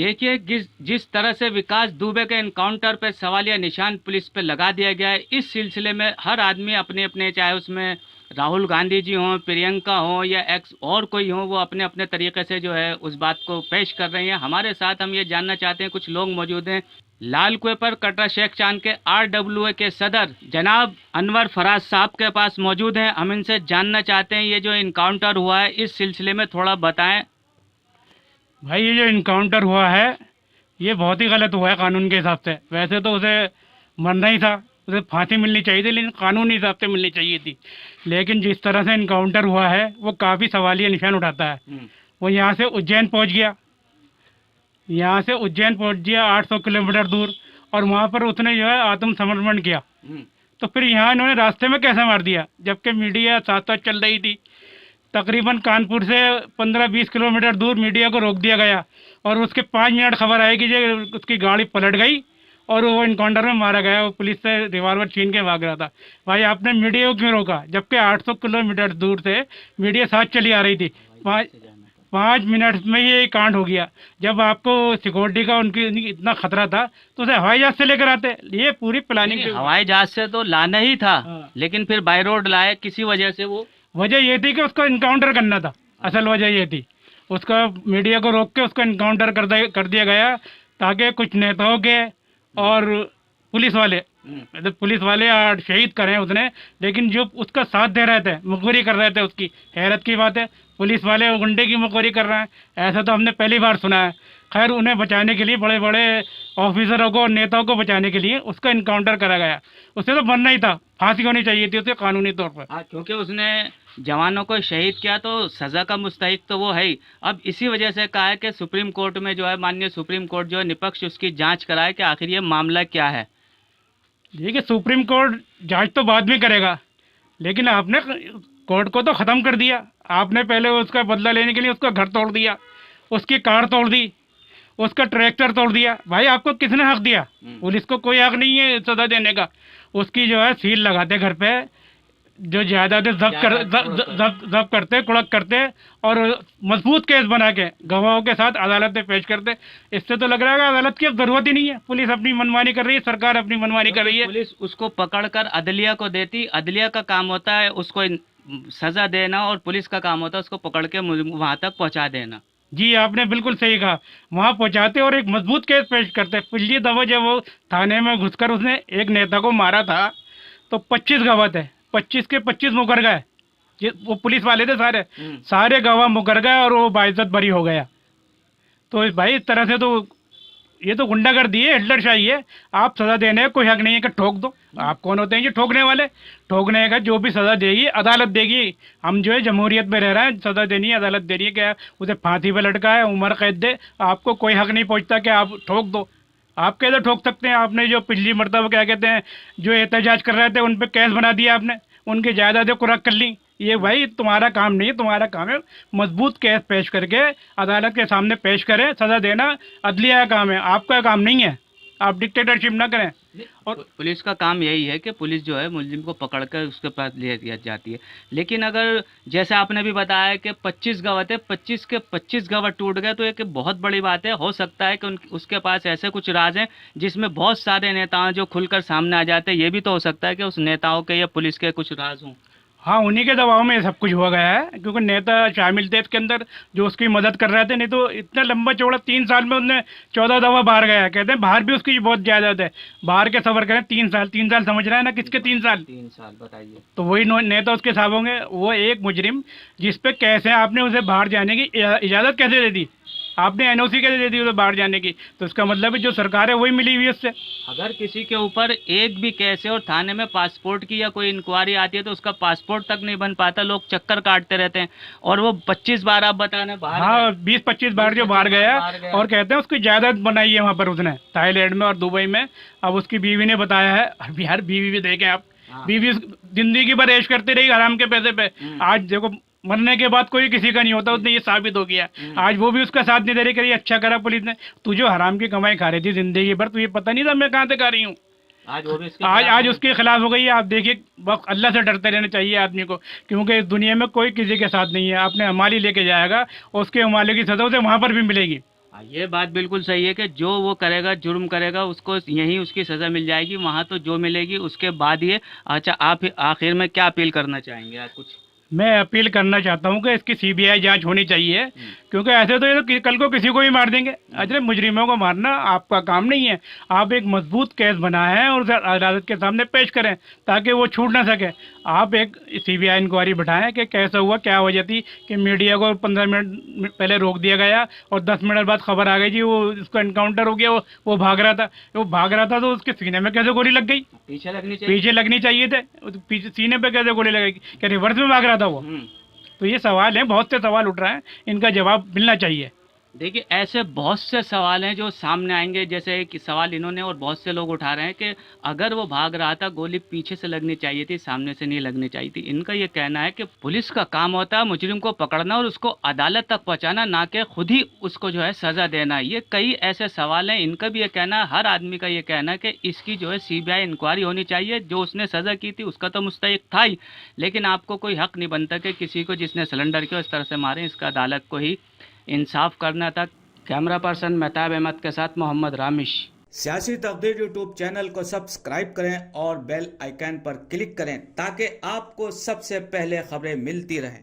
देखिए जिस तरह से विकास दुबे के एनकाउंटर पे सवालिया निशान पुलिस पे लगा दिया गया है, इस सिलसिले में हर आदमी अपने अपने, चाहे उसमें राहुल गांधी जी हों, प्रियंका हो या एक्स और कोई हो, वो अपने अपने तरीके से जो है उस बात को पेश कर रहे हैं। हमारे साथ हम ये जानना चाहते हैं, कुछ लोग मौजूद हैं। लाल कुएं पर कटरा शेख चांद के RWA के सदर जनाब अनवर फराज साहब के पास मौजूद हैं। हम इनसे जानना चाहते हैं ये जो इनकाउंटर हुआ है इस सिलसिले में थोड़ा बताएं। भाई ये जो इनकाउंटर हुआ है ये बहुत ही गलत हुआ है कानून के हिसाब से। वैसे तो उसे मरना ही था, उसे फांसी मिलनी चाहिए थी, लेकिन कानूनी हिसाब से मिलनी चाहिए थी। लेकिन जिस तरह से इनकाउंटर हुआ है वो काफ़ी सवालिया निशान उठाता है। वो यहाँ से उज्जैन पहुँच गया, यहाँ से उज्जैन पहुँच गया 800 किलोमीटर दूर, और वहाँ पर उसने जो है आत्मसमर्पण किया। तो फिर यहाँ इन्होंने रास्ते में कैसे मार दिया, जबकि मीडिया साथ साथ चल रही थी। तकरीबन कानपुर से 15-20 किलोमीटर दूर मीडिया को रोक दिया गया, और उसके 5 मिनट खबर आई कि जो उसकी गाड़ी पलट गई और वो इनकाउंटर में मारा गया। वो पुलिस से रिवॉल्वर छीन के भाग रहा था। भाई आपने मीडिया को क्यों रोका, जबकि 800 किलोमीटर दूर से मीडिया साथ चली आ रही थी। 5 मिनट में ये कांड हो गया। जब आपको सिक्योरिटी का उनकी इतना खतरा था तो उसे हवाई जहाज से लेकर आते। ये पूरी प्लानिंग हवाई जहाज से तो लाना ही था। हाँ। लेकिन फिर बाय रोड लाए किसी वजह से। वो वजह ये थी कि उसको इनकाउंटर करना था। असल वजह ये थी, उसका मीडिया को रोक के उसको इनकाउंटर कर दिया गया, ताकि कुछ नेताओं के और पुलिस वाले, मतलब पुलिस वाले शहीद करें उसने। लेकिन जो उसका साथ दे रहे थे, मुखबिरी कर रहे थे, उसकी हैरत की बात है। पुलिस वाले गुंडे की मुखबिरी कर रहे हैं, ऐसा तो हमने पहली बार सुना है। खैर, उन्हें बचाने के लिए, बड़े बड़े ऑफिसरों को और नेताओं को बचाने के लिए उसका इनकाउंटर करा गया। उसे तो बनना ही था, फांसी होनी चाहिए थी उसे कानूनी तौर पर। हाँ, क्योंकि उसने जवानों को शहीद किया तो सजा का मुस्तहिक तो वो है ही। अब इसी वजह से कहा है कि सुप्रीम कोर्ट में जो है, माननीय सुप्रीम कोर्ट जो है निपक्ष उसकी जांच कराए कि आखिर ये मामला क्या है। देखिए, सुप्रीम कोर्ट जांच तो बाद में करेगा, लेकिन आपने कोर्ट को तो ख़त्म कर दिया। आपने पहले उसका बदला लेने के लिए उसका घर तोड़ दिया, उसकी कार तोड़ दी, उसका ट्रैक्टर तोड़ दिया। भाई आपको किसने हक दिया? पुलिस को कोई हक नहीं है सजा देने का। उसकी जो है सील लगाते घर पे, जो जायदादें जब्त करते, कुड़क करते, और मजबूत केस बना के गवाहों के साथ अदालत में पेश करते। इससे तो लग रहा है अदालत की अब जरूरत ही नहीं है। पुलिस अपनी मनमानी कर रही है, सरकार अपनी मनमानी कर रही है। पुलिस उसको पकड़कर अदलिया को देती, अदलिया का काम होता है उसको सजा देना, और पुलिस का काम होता है उसको पकड़ के वहां तक पहुंचा देना। जी, आपने बिल्कुल सही कहा। वहाँ पहुँचाते और एक मजबूत केस पेश करते। पिछली दफा जब वो थाने में घुसकर उसने एक नेता को मारा था तो 25 गवाह थे, 25 के 25 मुकर गए। वो पुलिस वाले थे सारे, सारे गवाह मुकर गए और वो बाइज्जत बरी हो गया। तो भाई इस तरह से तो ये तो गुंडागर्दी है, हिटलरशाही है। आप सजा देने का कोई हक नहीं है कि ठोक दो। आप कौन होते हैं ये ठोकने वाले? ठोकने का जो भी सजा देगी अदालत देगी। हम जो है जमहूरियत में रह रहे हैं, सजा देनी है अदालत देनी है। क्या उसे फांसी पे लटका है, उम्र कैद दे, आपको कोई हक नहीं पहुंचता कि आप ठोक दो। आप कैसे ठोक सकते हैं? आपने जो पिछली मरतबा क्या कहते हैं, जो एहतजाज कर रहे थे उन पर केस बना दिया आपने, उनकी जायदादें कुर्क कर ली। ये भाई तुम्हारा काम नहीं है। तुम्हारा काम है मजबूत केस पेश करके अदालत के सामने पेश करें, सजा देना अदलिया का काम है, आपका काम नहीं है। आप डिक्टेटरशिप ना करें। और पुलिस का काम यही है कि पुलिस जो है मुलजिम को पकड़कर उसके पास ले जाती है। लेकिन अगर जैसे आपने भी बताया कि 25 गवाह थे, 25 के 25 गवाह टूट गए, तो एक बहुत बड़ी बात है। हो सकता है कि उसके पास ऐसे कुछ राज हैं जिसमें बहुत सारे नेताओं जो खुलकर सामने आ जाते हैं। ये भी तो हो सकता है कि उस नेताओं के या पुलिस के कुछ राज हों। हाँ, उन्हीं के दबाव में सब कुछ हुआ गया है, क्योंकि नेता शामिल थे इसके अंदर जो उसकी मदद कर रहे थे। नहीं तो इतना लंबा चौड़ा 3 साल में उसने 14 दफा बाहर गया। कहते हैं बाहर भी उसकी बहुत जायदाद है। बाहर के सफर करें 3 साल, 3 साल समझ रहे हैं ना? किसके 3 साल? 3 साल बताइए। तो वही नेता उसके साथ होंगे। वो एक मुजरिम जिस पे कैसे आपने उसे बाहर जाने की इजाज़त कैसे दे दी? आपने एनओसी कैसे दे दी उसे बाहर जाने की? तो इसका मतलब है जो सरकार है वही मिली हुई है उससे। अगर किसी के ऊपर एक भी केस है और थाने में पासपोर्ट की या कोई इंक्वायरी आती है तो उसका पासपोर्ट तक नहीं बन पाता, लोग चक्कर काटते रहते हैं। और वो 25 बार आप बताने बाहर, हाँ 20-25 बार जो बाहर गया, और कहते हैं उसकी जायदाद बनाई है वहाँ पर उसने, थाईलैंड में और दुबई में। अब उसकी बीवी ने बताया है। यार बीवी भी देखें आप, बीवी जिंदगी भर ऐश करती रही हराम के पैसे पे। आज देखो मरने के बाद कोई किसी का नहीं होता, उसने ये साबित हो गया। आज वो भी उसका साथ नहीं दे रही। करिए अच्छा करा पुलिस ने। तू जो हराम की कमाई खा रही थी जिंदगी भर, तुझे पता नहीं था मैं कहाँ से खा रही हूँ। आज वो भी आज उसके खिलाफ हो गई है। आप देखिए, बस अल्लाह से डरते रहना चाहिए आदमी को, क्योंकि इस दुनिया में कोई किसी के साथ नहीं है। आपने हमारी लेके जाएगा और उसके हमाले की सजा उसे वहाँ पर भी मिलेगी। हाँ, ये बात बिल्कुल सही है कि जो वो करेगा, जुर्म करेगा, उसको यहीं उसकी सज़ा मिल जाएगी, वहाँ तो जो मिलेगी उसके बाद ये। अच्छा, आप आखिर में क्या अपील करना चाहेंगे आप कुछ? मैं अपील करना चाहता हूँ कि इसकी सीबीआई जांच होनी चाहिए, क्योंकि ऐसे तो ये तो कल को किसी को भी मार देंगे। अरे मुजरिमों को मारना आपका काम नहीं है। आप एक मजबूत केस बनाएं और उसे अदालत के सामने पेश करें ताकि वो छूट ना सके। आप एक सीबीआई इंक्वायरी बैठाएं कि कैसा हुआ, क्या वजह थी कि मीडिया को 15 मिनट पहले रोक दिया गया और 10 मिनट बाद खबर आ गई जी वो उसका एनकाउंटर हो गया, वो भाग रहा था। वो भाग रहा था तो उसके सीने में कैसे गोली लग गई? पीछे लगनी चाहिए। पीछे लगनी चाहिए थे, पीछे सीने पे कैसे गोली लगेगी? क्या रिवर्स में भाग रहा था वो? तो ये सवाल है, बहुत से सवाल उठ रहे हैं, इनका जवाब मिलना चाहिए। देखिए, ऐसे बहुत से सवाल हैं जो सामने आएंगे, जैसे एक सवाल इन्होंने और बहुत से लोग उठा रहे हैं कि अगर वो भाग रहा था, गोली पीछे से लगनी चाहिए थी, सामने से नहीं लगनी चाहिए थी। इनका ये कहना है कि पुलिस का काम होता है मुजरिम को पकड़ना और उसको अदालत तक पहुंचाना, ना कि खुद ही उसको जो है सज़ा देना। ये कई ऐसे सवाल हैं, इनका भी ये कहना है, हर आदमी का ये कहना है कि इसकी जो है सीबीआई इंक्वायरी होनी चाहिए। जो उसने सज़ा की थी उसका तो मुस्तहिक था ही, लेकिन आपको कोई हक नहीं बनता कि किसी को जिसने सिलेंडर किया इस तरह से मारे। इसका अदालत को ही इंसाफ करना था। कैमरा पर्सन मेहताब अहमद के साथ मोहम्मद रामिश। सियासी तकदीर यूट्यूब चैनल को सब्सक्राइब करें और बेल आइकन पर क्लिक करें ताकि आपको सबसे पहले खबरें मिलती रहें।